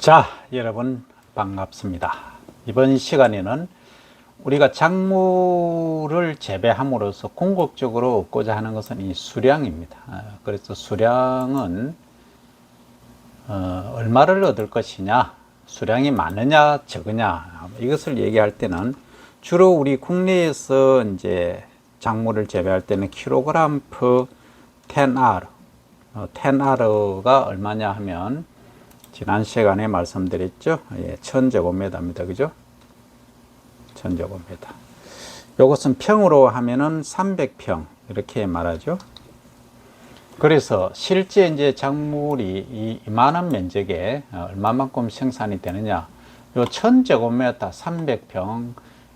자, 여러분 반갑습니다. 이번 시간에는 우리가 작물을 재배함으로써 궁극적으로 얻고자 하는 것은 이 수량입니다. 그래서 수량은 얼마를 얻을 것이냐, 수량이 많으냐 적으냐, 이것을 얘기할 때는 주로 우리 국내에서 이제 작물을 재배할 때는 킬로그램 per 10R, 10R가 얼마냐 하면 지난 시간에 말씀드렸죠. 1000제곱미터입니다. 그죠? 1000제곱미터. 이것은 평으로 하면은 300평 이렇게 말하죠. 그래서 실제 이제 작물이 이만한 면적에 얼마만큼 생산이 되느냐, 요 1000제곱미터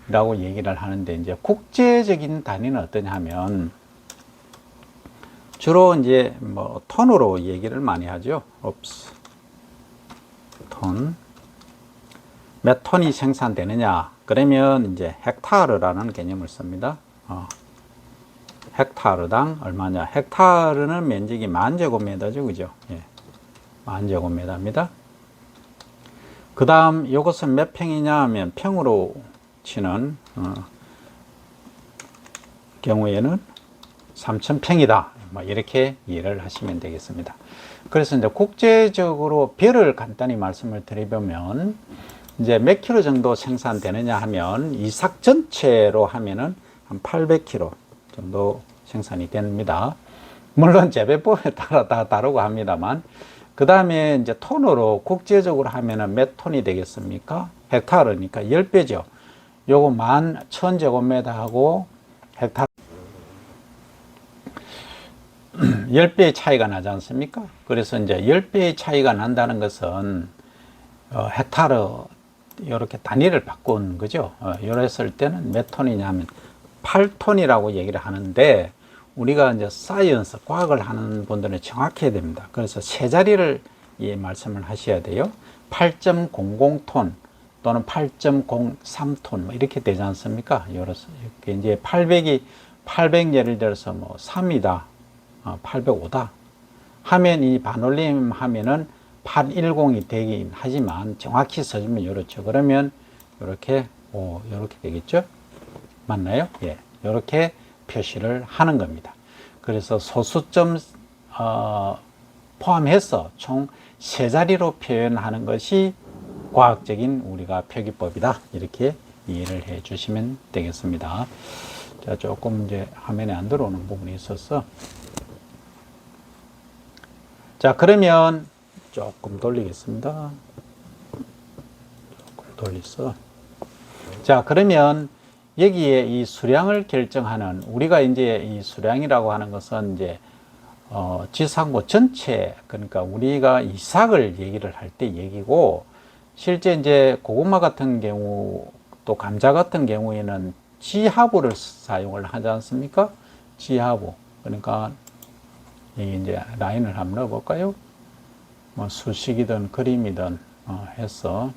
300평이라고 얘기를 하는데, 이제 국제적인 단위는 어떠냐 하면 주로 이제 뭐 톤으로 얘기를 많이 하죠. 톤. 몇 톤이 생산되느냐? 그러면 이제 헥타르라는 개념을 씁니다. 헥타르당 얼마냐? 헥타르는 면적이 10,000제곱미터죠. 그죠? 예. 10,000제곱미터입니다. 그 다음 이것은 몇 평이냐 하면 평으로 치는 경우에는 3,000평이다. 뭐 이렇게 이해를 하시면 되겠습니다. 그래서 이제 국제적으로 별을 간단히 말씀을 드리면 이제 몇 킬로 정도 생산되느냐 하면 이삭 전체로 하면은 한 800kg 정도 생산이 됩니다. 물론 재배법에 따라 다 다르고 합니다만, 그 다음에 이제 톤으로 국제적으로 하면은 몇 톤이 되겠습니까? 헥타르니까 10배죠. 요거 11,000제곱미터하고 헥타르 10배의 차이가 나지 않습니까? 그래서 이제 10배의 차이가 난다는 것은 헥타르 이렇게 단위를 바꾼 거죠. 이랬을 때는 몇 톤이냐 하면 8톤이라고 얘기를 하는데, 우리가 이제 사이언스, 과학을 하는 분들은 정확해야 됩니다. 그래서 세 자리를 말씀을 하셔야 돼요. 8.00톤 또는 8.03톤 뭐 이렇게 되지 않습니까? 이렇게 이제 800 예를 들어서 뭐 3이다. 805다 하면 이 반올림 하면은 810이 되긴 하지만 정확히 써주면 이렇죠. 그러면 이렇게 이렇게 되겠죠. 맞나요? 예, 이렇게 표시를 하는 겁니다. 그래서 소수점 포함해서 총 세 자리로 표현하는 것이 과학적인 우리가 표기법이다. 이렇게 이해를 해 주시면 되겠습니다. 자, 조금 이제 화면에 안 들어오는 부분이 있어서, 자, 그러면 조금 돌리겠습니다. 조금 돌리서. 자, 그러면 여기에 이 수량을 결정하는, 우리가 이제 이 수량이라고 하는 것은 이제 지상고 전체, 그러니까 우리가 이삭을 얘기를 할 때 얘기고, 실제 이제 고구마 같은 경우 또 감자 같은 경우에는 지하부를 사용을 하지 않습니까? 지하부. 그러니까 여기 이제 라인을 한번 넣어볼까요? 뭐 수식이든 그림이든 해서,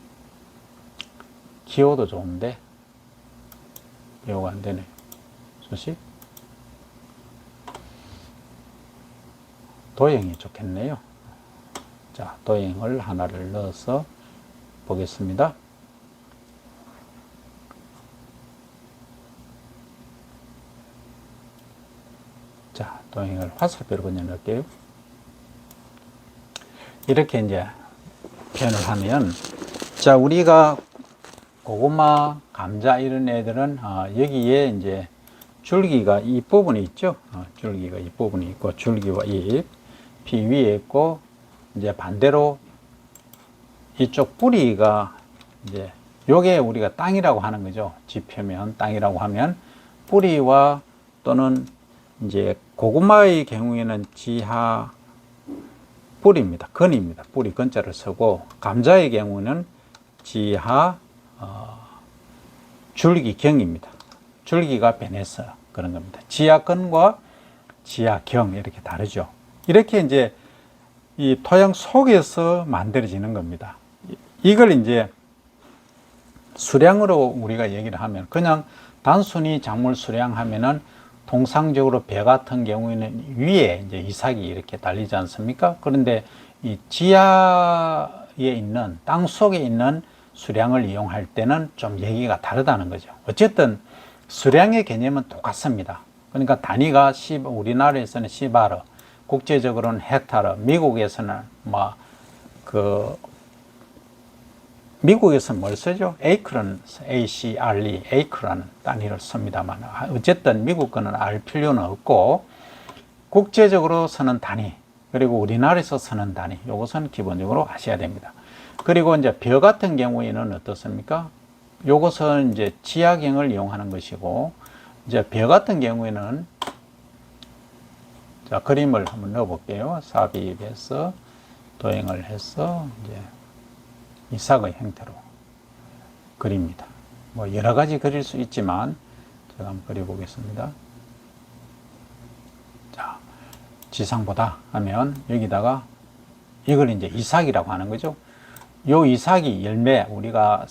기호도 좋은데 기호가 안 되네. 수식 도형이 좋겠네요. 자, 도형을 하나를 넣어서 보겠습니다. 자, 도형을 화살표로 그냥 넣을게요. 이렇게 이제 표현을 하면, 자, 우리가 고구마, 감자 이런 애들은 여기에 이제 줄기가 이 부분이 있죠. 줄기가 이 부분이 있고, 줄기와 잎, 피 위에 있고, 이제 반대로 이쪽 뿌리가 이제 요게 우리가 땅이라고 하는 거죠. 지표면 땅이라고 하면 뿌리와 또는 이제 고구마의 경우에는 지하 뿌리입니다. 근입니다. 뿌리 근자를 쓰고, 감자의 경우는 지하 줄기경입니다. 줄기가 변해서 그런 겁니다. 지하근과 지하경 이렇게 다르죠. 이렇게 이제 이 토양 속에서 만들어지는 겁니다. 이걸 이제 수량으로 우리가 얘기를 하면, 그냥 단순히 작물 수량하면은 통상적으로 배 같은 경우에는 위에 이제 이삭이 이렇게 달리지 않습니까? 그런데 이 지하 있는 땅 속에 있는 수량을 이용할 때는 좀 얘기가 다르다는 거죠. 어쨌든 수량의 개념은 똑같습니다. 그러니까 단위가 우리나라에서는 시바르, 국제적으로는 헥타르, 미국에서는 미국에서는 뭘 쓰죠? 에이크라는 ACRE, 에이크라는 단위를 씁니다만 어쨌든 미국 거는 알 필요는 없고 국제적으로 쓰는 단위 그리고 우리나라에서 쓰는 단위 요것은 기본적으로 아셔야 됩니다. 그리고 이제 벼 같은 경우에는 어떻습니까? 요것은 이제 지하경을 이용하는 것이고 이제 벼 같은 경우에는 자 그림을 한번 넣어 볼게요. 삽입해서 도형을 해서 이제 이삭의 형태로 그립니다. 뭐 여러 가지 그릴 수 있지만 제가 한번 그려보겠습니다. 자, 지상보다 하면 여기다가 이걸 이제 이삭이라고 하는 거죠. 요 이삭이 열매 우리가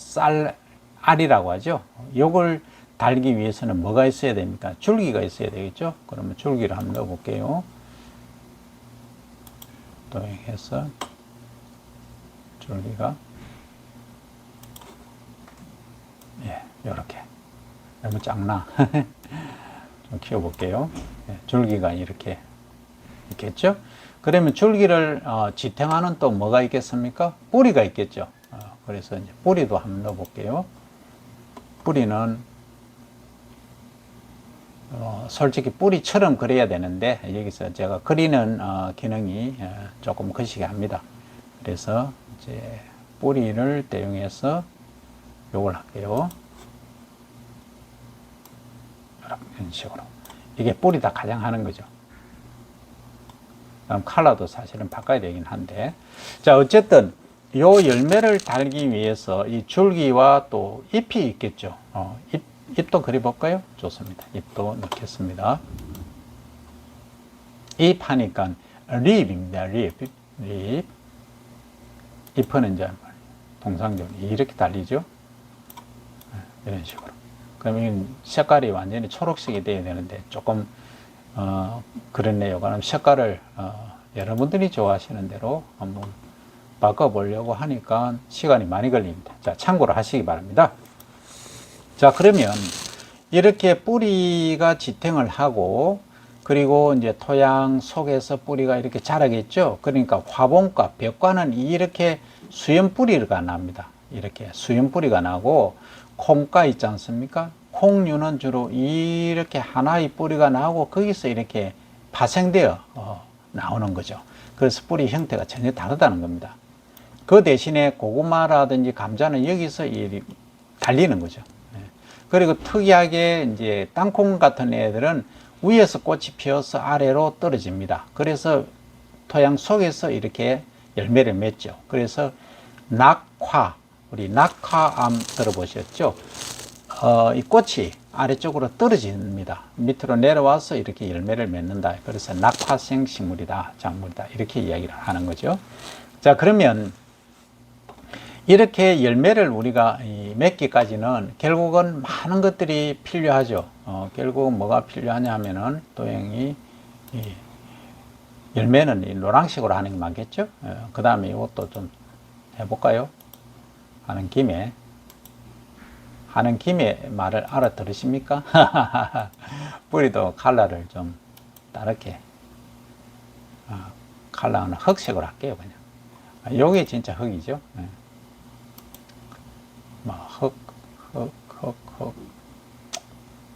알이라고 하죠. 요걸 달기 위해서는 뭐가 있어야 됩니까? 줄기가 있어야 되겠죠. 그러면 줄기를 한번 넣어 볼게요. 도형해서 줄기가 이렇게 너무 작나? 좀 키워볼게요. 줄기가 이렇게 있겠죠? 그러면 줄기를 지탱하는 또 뭐가 있겠습니까? 뿌리가 있겠죠. 그래서 이제 뿌리도 한번 넣어볼게요. 뿌리는 솔직히 뿌리처럼 그려야 되는데 여기서 제가 그리는 기능이 조금 거시기 합니다. 그래서 이제 뿌리를 대용해서 요걸 할게요. 이런 식으로. 이게 뿌리다 가장 하는 거죠. 그럼 컬러도 사실은 바꿔야 되긴 한데. 자, 어쨌든 요 열매를 달기 위해서 이 줄기와 또 잎이 있겠죠. 잎도 그려볼까요? 좋습니다. 잎도 넣겠습니다. 잎 하니까 립입니다. 립. 잎은 이제 통상적으로 이렇게 달리죠. 이런 식으로. 그러면 색깔이 완전히 초록색이 돼야 되는데 조금 그렇네요. 그럼 색깔을 여러분들이 좋아하시는 대로 한번 바꿔보려고 하니까 시간이 많이 걸립니다. 자, 참고로 하시기 바랍니다. 자, 그러면 이렇게 뿌리가 지탱을 하고 그리고 이제 토양 속에서 뿌리가 이렇게 자라겠죠. 그러니까 화분과 벽과는 이렇게 수연 뿌리가 납니다. 이렇게 수연 뿌리가 나고 콩가 있지 않습니까? 콩류는 주로 이렇게 하나의 뿌리가 나오고 거기서 이렇게 파생되어 나오는 거죠. 그래서 뿌리 형태가 전혀 다르다는 겁니다. 그 대신에 고구마라든지 감자는 여기서 달리는 거죠. 그리고 특이하게 이제 땅콩 같은 애들은 위에서 꽃이 피어서 아래로 떨어집니다. 그래서 토양 속에서 이렇게 열매를 맺죠. 그래서 낙화, 우리 낙화암 들어보셨죠? 이 꽃이 아래쪽으로 떨어집니다. 밑으로 내려와서 이렇게 열매를 맺는다. 그래서 낙화생 식물이다, 작물이다. 이렇게 이야기를 하는 거죠. 자, 그러면 이렇게 열매를 우리가 맺기까지는 결국은 많은 것들이 필요하죠. 결국은 뭐가 필요하냐 하면은 도형이 열매는 이 노란색으로 하는 게 많겠죠. 그 다음에 이것도 좀 해볼까요? 하는 김에 말을 알아들으십니까? 뿌리도 컬러를 좀 다르게 컬러는 흑색으로 할게요. 그냥 요게 진짜 흑이죠. 흑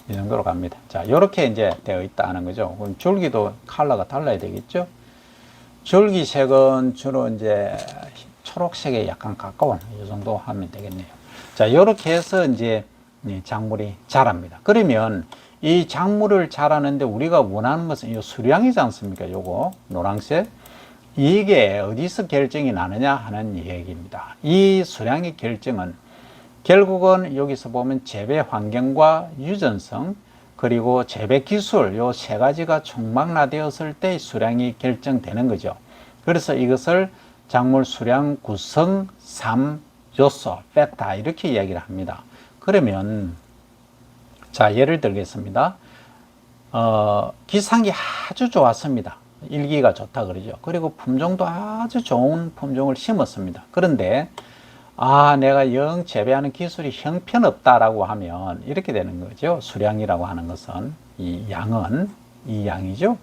이 정도로 갑니다. 자, 요렇게 이제 되어 있다는 거죠. 그럼 줄기도 컬러가 달라야 되겠죠. 줄기색은 주로 이제 초록색에 약간 가까운 이 정도 하면 되겠네요. 자, 요렇게 해서 이제 작물이 자랍니다. 그러면 이 작물을 자라는데 우리가 원하는 것은 이 수량이지 않습니까? 요거 노란색. 이게 어디서 결정이 나느냐 하는 얘기입니다. 이 수량의 결정은 결국은 여기서 보면 재배 환경과 유전성 그리고 재배 기술 요 세 가지가 총망라되었을 때 수량이 결정되는 거죠. 그래서 이것을 작물 수량 구성 3요소 팩터 이렇게 이야기를 합니다. 그러면 자, 예를 들겠습니다. 기상이 아주 좋았습니다. 일기가 좋다 그러죠. 그리고 품종도 아주 좋은 품종을 심었습니다. 그런데 내가 영 재배하는 기술이 형편없다라고 하면 이렇게 되는 거죠. 수량이라고 하는 것은 이 양은 이 양이죠.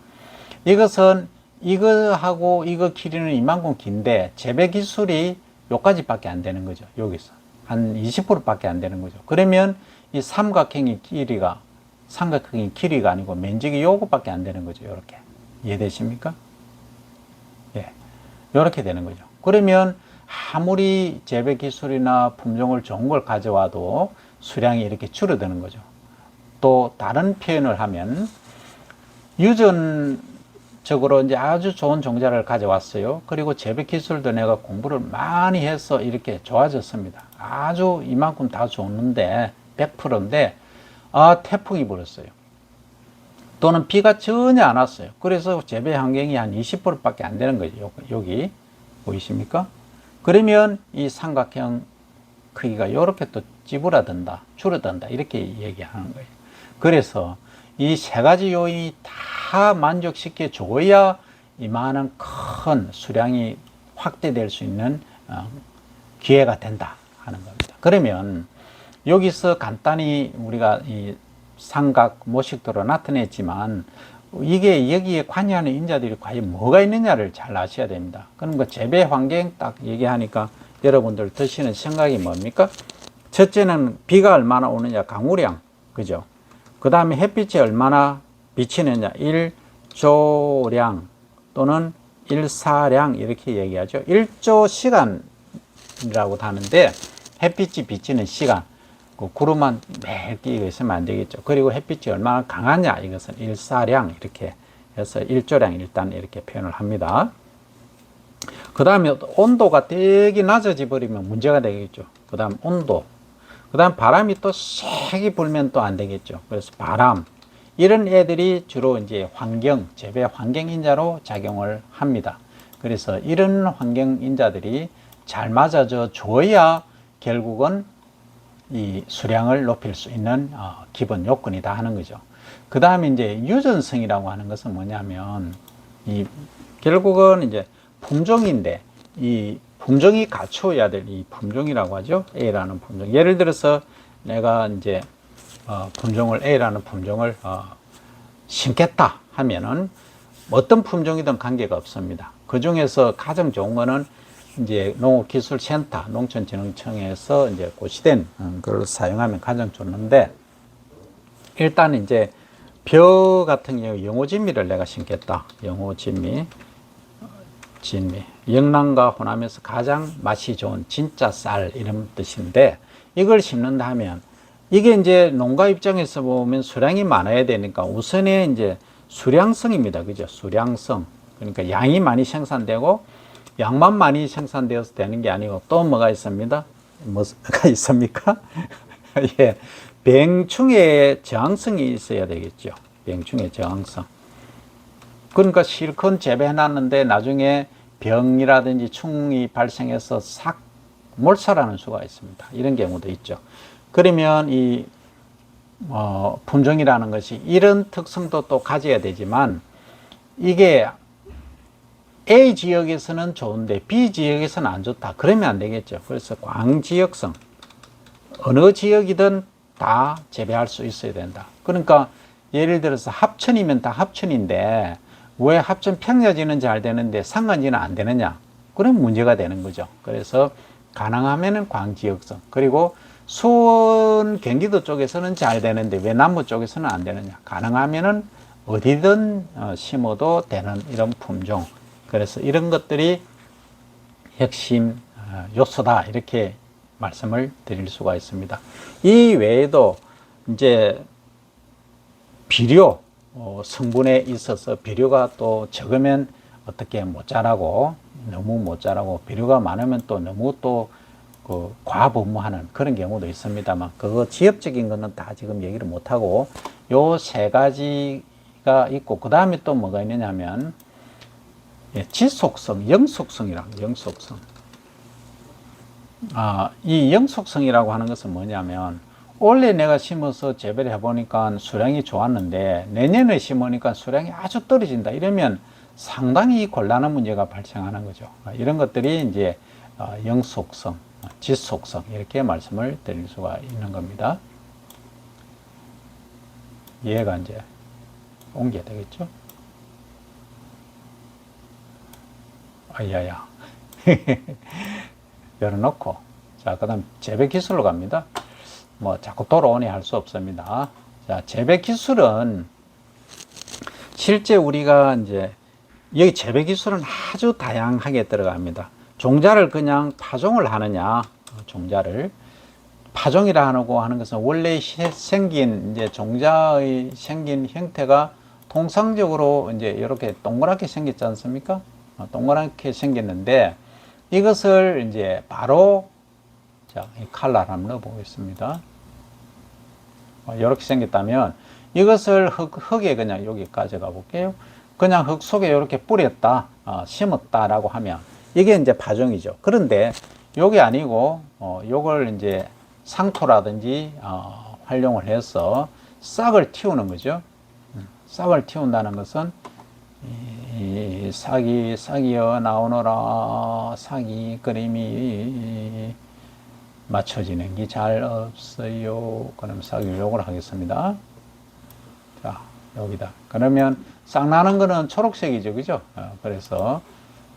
이것은 이거하고 이거 길이는 이만큼 긴데 재배 기술이 요까지밖에 안 되는 거죠. 여기서 한 20%밖에 안 되는 거죠. 그러면 이 삼각형의 길이가 아니고 면적이 요거밖에 안 되는 거죠. 이렇게 이해되십니까? 예, 이렇게 되는 거죠. 그러면 아무리 재배 기술이나 품종을 좋은 걸 가져와도 수량이 이렇게 줄어드는 거죠. 또 다른 표현을 하면 유전적으로 이제 아주 좋은 종자를 가져왔어요. 그리고 재배 기술도 내가 공부를 많이 해서 이렇게 좋아졌습니다. 아주 이만큼 다 좋는데 100%인데 태풍이 불었어요. 또는 비가 전혀 안 왔어요. 그래서 재배 환경이 한 20%밖에 안 되는 거죠. 여기 보이십니까? 그러면 이 삼각형 크기가 이렇게 또 찌부라든다, 줄어든다 이렇게 얘기하는 거예요. 그래서 이 세 가지 요인이 다 만족시켜 줘야 이만한 큰 수량이 확대될 수 있는 기회가 된다 하는 겁니다. 그러면 여기서 간단히 우리가 이 삼각 모식도로 나타냈지만 이게 여기에 관여하는 인자들이 과연 뭐가 있느냐를 잘 아셔야 됩니다. 그럼 그 재배 환경 딱 얘기하니까 여러분들 드시는 생각이 뭡니까? 첫째는 비가 얼마나 오느냐, 강우량, 그죠? 그 다음에 햇빛이 얼마나 비치느냐, 일조량 또는 일사량 이렇게 얘기하죠. 일조 시간이라고 하는데 햇빛이 비치는 시간, 그 구름만 매일 끼고 있으면 안 되겠죠. 그리고 햇빛이 얼마나 강하냐, 이것은 일사량 이렇게 해서 일조량 일단 이렇게 표현을 합니다. 그 다음에 온도가 되게 낮아져 버리면 문제가 되겠죠. 그 다음 온도, 그 다음 바람이 또 세게 불면 또 안 되겠죠. 그래서 바람, 이런 애들이 주로 이제 재배 환경인자로 작용을 합니다. 그래서 이런 환경인자들이 잘 맞아져 줘야 결국은 이 수량을 높일 수 있는 기본 요건이다 하는 거죠. 그 다음에 이제 유전성이라고 하는 것은 뭐냐면 결국은 이제 품종인데 이 품종이 갖추어야 될 이 품종이라고 하죠. A라는 품종. 예를 들어서 내가 이제 품종을 A라는 품종을 심겠다 하면은 어떤 품종이든 관계가 없습니다. 그 중에서 가장 좋은 거는 이제 농업기술센터, 농촌진흥청에서 이제 고시된 그걸 사용하면 가장 좋는데, 일단 이제 벼 같은 경우 영호진미를 내가 심겠다. 영호진미, 영남과 호남에서 가장 맛이 좋은 진짜 쌀 이런 뜻인데, 이걸 심는다 하면 이게 이제 농가 입장에서 보면 수량이 많아야 되니까 우선에 이제 수량성입니다. 그죠? 수량성. 그러니까 양이 많이 생산되고 양만 많이 생산되어서 되는 게 아니고 또 뭐가 있습니다? 뭐가 있습니까? 예, 병충해의 저항성이 있어야 되겠죠. 병충해 저항성. 그러니까 실컷 재배해놨는데 나중에 병이라든지 충이 발생해서 싹 몰살하는 수가 있습니다. 이런 경우도 있죠. 그러면 이 품종이라는 것이 이런 특성도 또 가져야 되지만 이게 A 지역에서는 좋은데 B 지역에서는 안 좋다. 그러면 안 되겠죠. 그래서 광지역성, 어느 지역이든 다 재배할 수 있어야 된다. 그러니까 예를 들어서 합천이면 다 합천인데 왜 합천 평야지는 잘 되는데 산간지는 안 되느냐? 그런 문제가 되는 거죠. 그래서 가능하면은 광지역성, 그리고 수원 경기도 쪽에서는 잘 되는데 왜 남부 쪽에서는 안 되느냐? 가능하면은 어디든 심어도 되는 이런 품종. 그래서 이런 것들이 핵심 요소다 이렇게 말씀을 드릴 수가 있습니다. 이 외에도 이제 비료 성분에 있어서 비료가 또 적으면 어떻게 못 자라고, 너무 못 자라고, 비료가 많으면 또 너무 또 그 과분무하는 그런 경우도 있습니다만, 그거 지역적인 거는 다 지금 얘기를 못 하고 요 세 가지가 있고, 그 다음에 또 뭐가 있느냐면 지속성, 영속성이라고. 영속성. 이 영속성이라고 하는 것은 뭐냐면, 올해 내가 심어서 재배를 해보니까 수량이 좋았는데 내년에 심으니까 수량이 아주 떨어진다. 이러면 상당히 곤란한 문제가 발생하는 거죠. 이런 것들이 이제 영속성, 지속성 이렇게 말씀을 드릴 수가 있는 겁니다. 얘가 이제 옮겨야 되겠죠. 아야야. 열어놓고, 자, 그 다음 재배 기술로 갑니다. 뭐, 자꾸 돌아오니 할 수 없습니다. 자, 재배 기술은 실제 우리가 이제, 여기 재배 기술은 아주 다양하게 들어갑니다. 종자를 그냥 파종을 하느냐, 종자를. 파종이라고 하는 것은 원래 생긴, 이제 종자의 생긴 형태가 통상적으로 이제 이렇게 동그랗게 생겼지 않습니까? 동그랗게 생겼는데, 이것을 이제 바로, 자, 이 칼날 한번 넣어 보겠습니다. 이렇게 생겼다면, 이것을 흙에 그냥 여기 가져가 볼게요. 그냥 흙 속에 이렇게 뿌렸다, 심었다라고 하면, 이게 이제 파종이죠. 그런데, 요게 아니고, 요걸 이제 상토라든지, 활용을 해서 싹을 틔우는 거죠. 싹을 틔운다는 것은, 이 싹이여 나오너라, 싹이 그림이 맞춰지는 게 잘 없어요. 그럼 싹이 요걸 하겠습니다. 자, 여기다. 그러면 싹 나는 거는 초록색이죠, 그죠? 그래서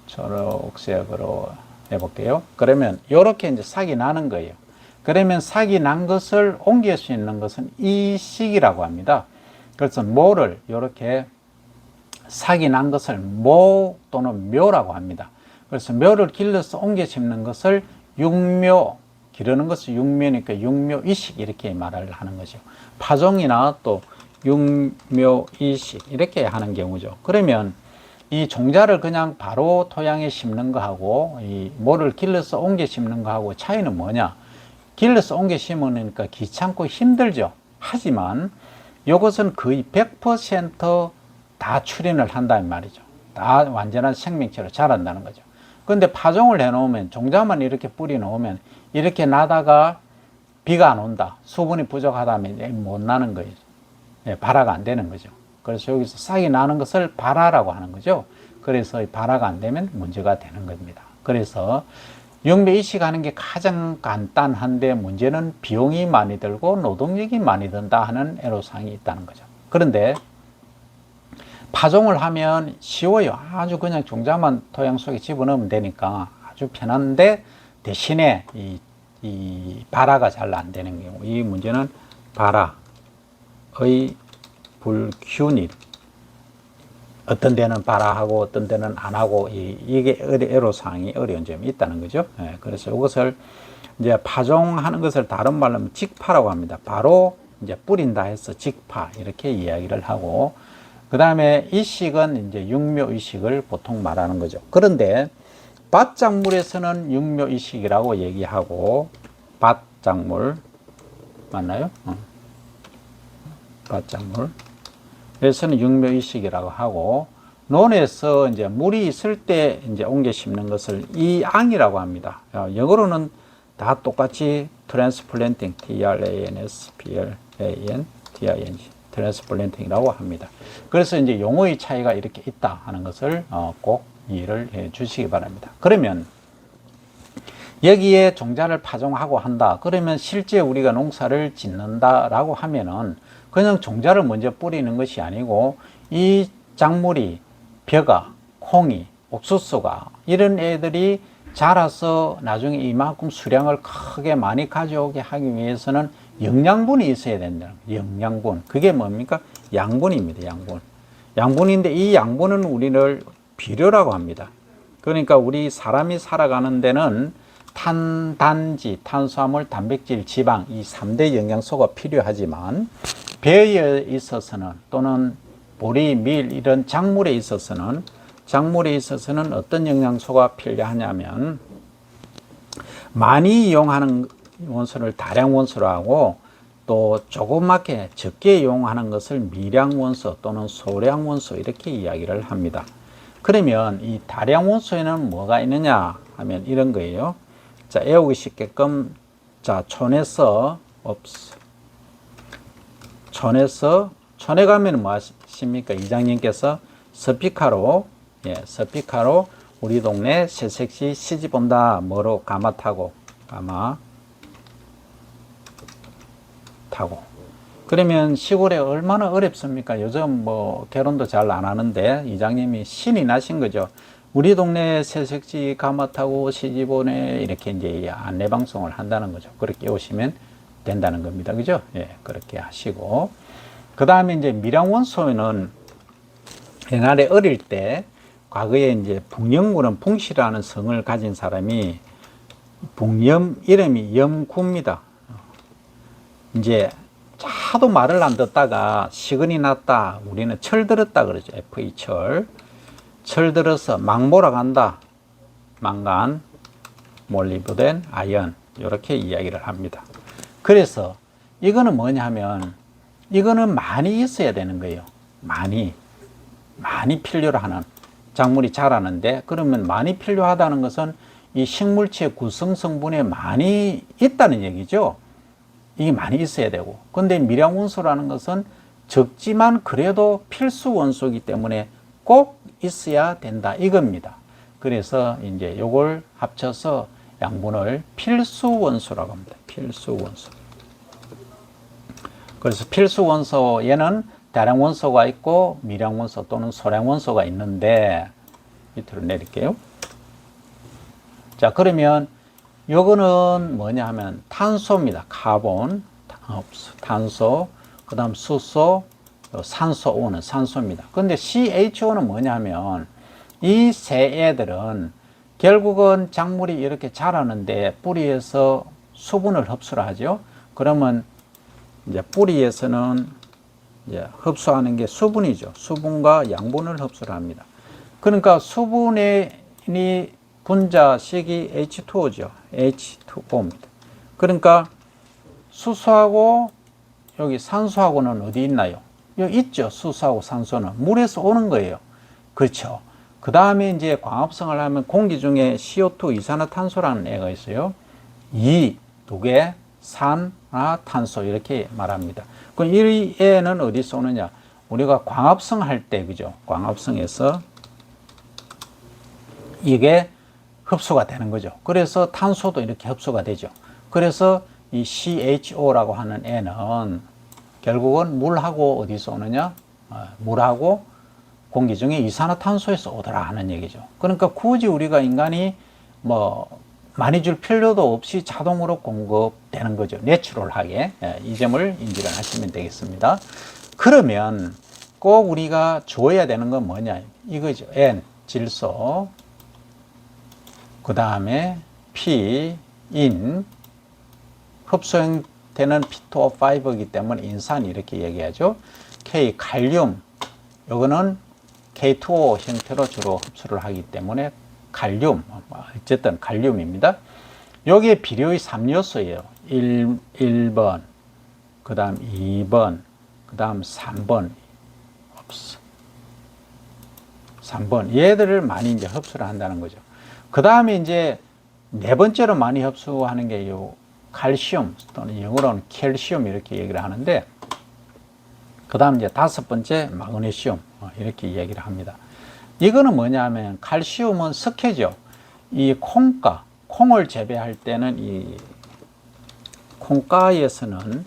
초록색으로 해볼게요. 그러면 요렇게 이제 싹이 나는 거예요. 그러면 싹이 난 것을 옮길 수 있는 것은 이 식이라고 합니다. 그래서 모를 요렇게 싹이 난 것을 모 또는 묘라고 합니다. 그래서 묘를 길러서 옮겨 심는 것을 육묘, 기르는 것을 육묘니까 육묘이식 이렇게 말을 하는 거죠. 파종이나 또 육묘이식 이렇게 하는 경우죠. 그러면 이 종자를 그냥 바로 토양에 심는 거하고 이 모를 길러서 옮겨 심는 거하고 차이는 뭐냐? 길러서 옮겨 심으니까 귀찮고 힘들죠. 하지만 이것은 거의 100% 다 출현을 한다는 말이죠. 다 완전한 생명체로 자란다는 거죠. 그런데 파종을 해놓으면, 종자만 이렇게 뿌리 놓으면, 이렇게 나다가 비가 안 온다, 수분이 부족하다면 못 나는 거예요. 발화가 안 되는 거죠. 그래서 여기서 싹이 나는 것을 발화라고 하는 거죠. 그래서 발화가 안 되면 문제가 되는 겁니다. 그래서 육묘이식 하는 게 가장 간단한데 문제는 비용이 많이 들고 노동력이 많이 든다 하는 애로사항이 있다는 거죠. 그런데 파종을 하면 쉬워요. 아주 그냥 종자만 토양 속에 집어넣으면 되니까 아주 편한데 대신에 이 발화가 잘 안 되는 경우, 이 문제는 발화의 불균일, 어떤 데는 발화하고 어떤 데는 안 하고 이게 애로사항이 어려운 점이 있다는 거죠. 그래서 이것을 이제 파종하는 것을 다른 말로 하면 직파라고 합니다. 바로 이제 뿌린다 해서 직파 이렇게 이야기를 하고, 그 다음에 이식은 이제 육묘이식을 보통 말하는 거죠. 그런데 밭작물에서는 육묘이식이라고 얘기하고, 밭작물 맞나요? 밭작물에서는 육묘이식이라고 하고, 논에서 이제 물이 있을 때 이제 옮겨 심는 것을 이앙이라고 합니다. 영어로는 다 똑같이 트랜스플랜팅, TRANSPLAN, TING, 트랜스플랜팅이라고 합니다. 그래서 이제 용어의 차이가 이렇게 있다 하는 것을 꼭 이해를 해 주시기 바랍니다. 그러면 여기에 종자를 파종하고 한다. 그러면 실제 우리가 농사를 짓는다라고 하면은 그냥 종자를 먼저 뿌리는 것이 아니고 이 작물이 벼가, 콩이, 옥수수가 이런 애들이 자라서 나중에 이만큼 수량을 크게 많이 가져오게 하기 위해서는 영양분이 있어야 된다. 영양분. 그게 뭡니까? 양분입니다. 양분. 양분인데 이 양분은 우리를 비료라고 합니다. 그러니까 우리 사람이 살아가는 데는 탄, 단지, 탄수화물, 단백질, 지방 이 3대 영양소가 필요하지만 벼에 있어서는 또는 보리, 밀 이런 작물에 있어서는 어떤 영양소가 필요하냐면 많이 이용하는 원소를 다량 원소로 하고 또 조그맣게 적게 이용하는 것을 미량 원소 또는 소량 원소 이렇게 이야기를 합니다. 그러면 이 다량 원소에는 뭐가 있느냐 하면 이런 거예요. 자, 외우기 쉽게끔 자, 촌에 가면 뭐 하십니까? 이장님께서 스피카로 예, 스피카로 우리 동네 새색시 시집 온다. 뭐로? 가마 타고. 가마 타고. 그러면 시골에 얼마나 어렵습니까? 요즘 뭐 결혼도 잘 안 하는데 이장님이 신이 나신 거죠. 우리 동네 새색시 가마 타고 시집 오네. 이렇게 이제 안내 방송을 한다는 거죠. 그렇게 오시면 된다는 겁니다. 그죠? 예, 그렇게 하시고. 그 다음에 이제 밀양원소는 옛날에 어릴 때 과거에 이제 북영구는 풍시라는 성을 가진 사람이 북염 이름이 염구입니다. 이제 하도 말을 안 듣다가 시근이 났다. 우리는 철들었다 그러죠. FE 철. 철들어서 망보라 간다. 망간, 몰리브덴, 아연. 이렇게 이야기를 합니다. 그래서 이거는 뭐냐 하면 이거는 많이 있어야 되는 거예요. 많이 필요로 하는 작물이 자라는데 그러면 많이 필요하다는 것은 이 식물체 구성 성분에 많이 있다는 얘기죠. 이게 많이 있어야 되고. 근데 밀양원소라는 것은 적지만 그래도 필수 원소이기 때문에 꼭 있어야 된다 이겁니다. 그래서 이제 요걸 합쳐서 양분을 필수 원소라고 합니다. 필수 원소. 그래서 필수 원소에는 다량 원소가 있고 미량 원소 또는 소량 원소가 있는데 밑으로 내릴게요. 자, 그러면 요거는 뭐냐 하면 탄소입니다. 카본, 탄소, 그 다음 수소, 산소, O는 산소입니다. 근데 CHO는 뭐냐 하면 이 세 애들은 결국은 작물이 이렇게 자라는데 뿌리에서 수분을 흡수를 하죠. 그러면 이제 뿌리에서는 이제 흡수하는 게 수분이죠. 수분과 양분을 흡수를 합니다. 그러니까 수분의 분자식이 H2O죠. H2O입니다. 그러니까 수소하고 여기 산소하고는 어디 있나요? 여기 있죠. 수소하고 산소는 물에서 오는 거예요. 그렇죠. 그 다음에 이제 광합성을 하면 공기 중에 CO2 이산화탄소라는 애가 있어요. 두 개, 산화탄소 이렇게 말합니다. 그럼 이 애는 어디서 오느냐? 우리가 광합성 할 때, 그죠? 광합성에서 이게 흡수가 되는 거죠. 그래서 탄소도 이렇게 흡수가 되죠. 그래서 이 CHO라고 하는 애는 결국은 물하고 어디서 오느냐? 물하고 공기 중에 이산화탄소에서 오더라 하는 얘기죠. 그러니까 굳이 우리가 인간이 뭐 많이 줄 필요도 없이 자동으로 공급되는 거죠. 내추럴하게. 이 점을 인지를 하시면 되겠습니다. 그러면 꼭 우리가 줘야 되는 건 뭐냐? 이거죠. N, 질소. 그 다음에 P, 인. 흡수되는 P2O5이기 때문에 인산 이렇게 얘기하죠. K, 칼륨. 요거는 K2O 형태로 주로 흡수를 하기 때문에 칼륨, 어쨌든 칼륨입니다. 여기에 비료의 3요소예요. 1번, 그 다음 2번, 그 다음 3번. 3번. 얘들을 많이 이제 흡수를 한다는 거죠. 그 다음에 이제 네 번째로 많이 흡수하는 게 요 칼슘 또는 영어로는 캘슘 이렇게 얘기를 하는데 그 다음 이제 다섯 번째 마그네슘 이렇게 이야기를 합니다. 이거는 뭐냐면 칼슘은 석회죠. 이 콩을 재배할 때는 이 콩가에서는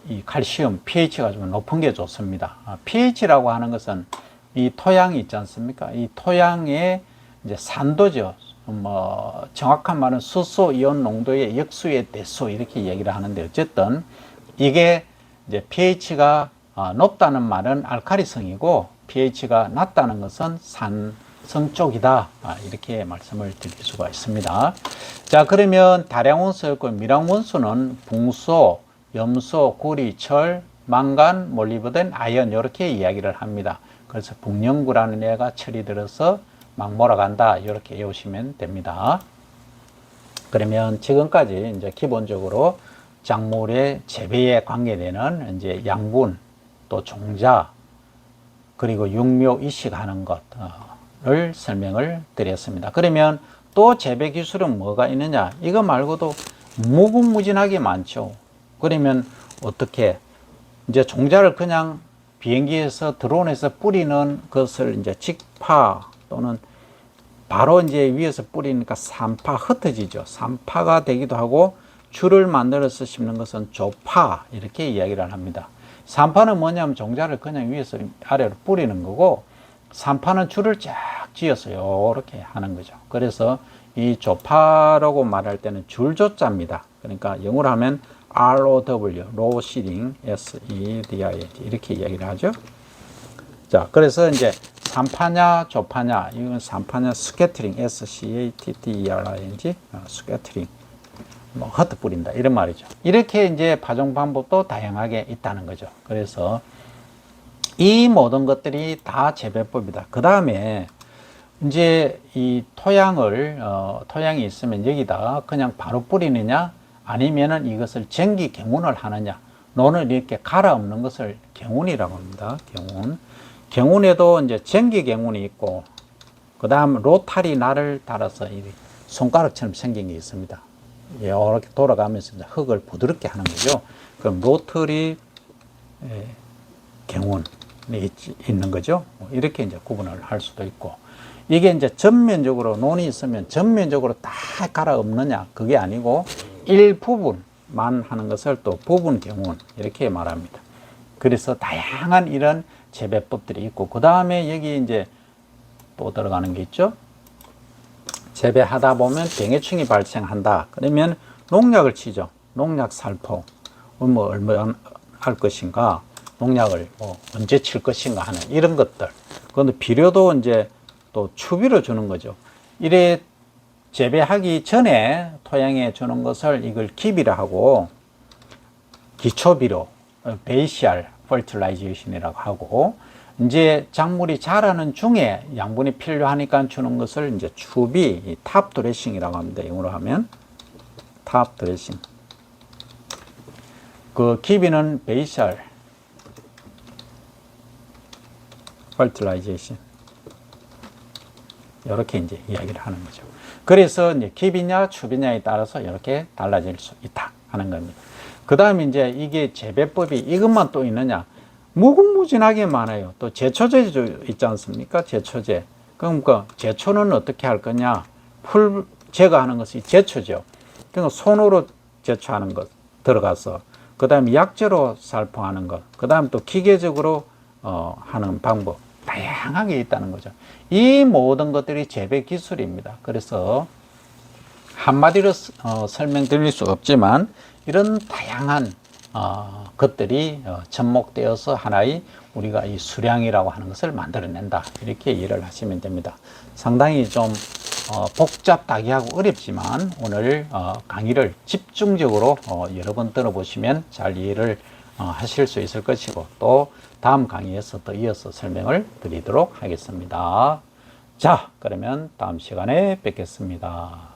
이 칼슘 pH가 좀 높은 게 좋습니다. pH라고 하는 것은 이 토양이 있지 않습니까? 이 토양의 이제 산도죠. 뭐 정확한 말은 수소 이온 농도의 역수의 대수 이렇게 얘기를 하는데 어쨌든 이게 이제 pH가 높다는 말은 알카리성이고 pH가 낮다는 것은 산성 쪽이다. 이렇게 말씀을 드릴 수가 있습니다. 자, 그러면 다량원소였고 밀양원소는 붕소, 염소, 구리, 철, 망간, 몰리브덴, 아연 이렇게 이야기를 합니다. 그래서 북영구라는 애가 철이 들어서 막 몰아간다. 이렇게 외우시면 됩니다. 그러면 지금까지 이제 기본적으로 작물의 재배에 관계되는 이제 양분, 또 종자, 그리고 육묘 이식하는 것을 설명을 드렸습니다. 그러면 또 재배 기술은 뭐가 있느냐? 이거 말고도 무궁무진하게 많죠. 그러면 어떻게 이제 종자를 그냥 비행기에서 드론에서 뿌리는 것을 이제 직파 또는 바로 이제 위에서 뿌리니까 산파 흩어지죠. 산파가 되기도 하고, 줄을 만들어서 심는 것은 조파 이렇게 이야기를 합니다. 산파는 뭐냐면 종자를 그냥 위에서 아래로 뿌리는 거고, 산파는 줄을 쫙 지어서 이렇게 하는 거죠. 그래서 이 조파라고 말할 때는 줄조자입니다. 그러니까 영어로 하면 ROW, row seeding, SEDING 이렇게 이야기를 하죠. 자, 그래서 이제 산파냐 조파냐, 이건 산파냐 스캐터링, SCATTERING, 스캐터링, 뭐 흩어 뿌린다 이런 말이죠. 이렇게 이제 파종 방법도 다양하게 있다는 거죠. 그래서 이 모든 것들이 다 재배법이다. 그 다음에 이제 이 토양을 토양이 있으면 여기다 그냥 바로 뿌리느냐, 아니면은 이것을 전기 경운을 하느냐, 논을 이렇게 갈아엎는 것을 경운이라고 합니다. 경운에도 이제 전기 경운이 있고, 그 다음 로타리 날을 달아서 이 손가락처럼 생긴 게 있습니다. 이렇게 돌아가면서 흙을 부드럽게 하는 거죠. 그럼 로터리 경운이 있는 거죠. 이렇게 이제 구분을 할 수도 있고, 이게 이제 전면적으로 논이 있으면 전면적으로 다 갈아엎느냐, 그게 아니고 일부분만 하는 것을 또 부분 경운 이렇게 말합니다. 그래서 다양한 이런 재배법들이 있고, 그 다음에 여기 이제 또 들어가는 게 있죠. 재배하다 보면 병해충이 발생한다. 그러면 농약을 치죠. 농약 살포, 뭐 얼마 할 것인가, 농약을 뭐 언제 칠 것인가 하는 이런 것들. 그런데 비료도 이제 또 추비로 주는 거죠. 이래 재배하기 전에 토양에 주는 것을 이걸 기비라 하고, 기초비료, 베이시알 퍼틸라이제이션이라고 하고, 이제 작물이 자라는 중에 양분이 필요하니까 주는 것을 이제 추비, 탑 드레싱이라고 합니다. 영어로 하면 탑 드레싱. 그 기비는 베이시알 퍼틸라이제이션. 이렇게 이제 이야기를 하는 거죠. 그래서 이제 기비냐 추비냐에 따라서 이렇게 달라질 수 있다 하는 겁니다. 그 다음에 이제 이게 재배법이 이것만 또 있느냐? 무궁무진하게 많아요. 또 제초제 있지 않습니까? 제초제. 그러니까 제초는 어떻게 할 거냐? 풀 제거하는 것이 제초죠. 그러니까 손으로 제초하는 것 들어가서, 그 다음에 약재로 살포하는 것, 그 다음에 또 기계적으로 하는 방법 다양하게 있다는 거죠. 이 모든 것들이 재배 기술입니다. 그래서 한마디로 설명드릴 수 없지만 이런 다양한 것들이 접목되어서 하나의 우리가 이 수량이라고 하는 것을 만들어낸다, 이렇게 이해를 하시면 됩니다. 상당히 좀 복잡하게 하고 어렵지만 오늘 강의를 집중적으로 여러 번 들어보시면 잘 이해를 하실 수 있을 것이고, 또 다음 강의에서 더 이어서 설명을 드리도록 하겠습니다. 자, 그러면 다음 시간에 뵙겠습니다.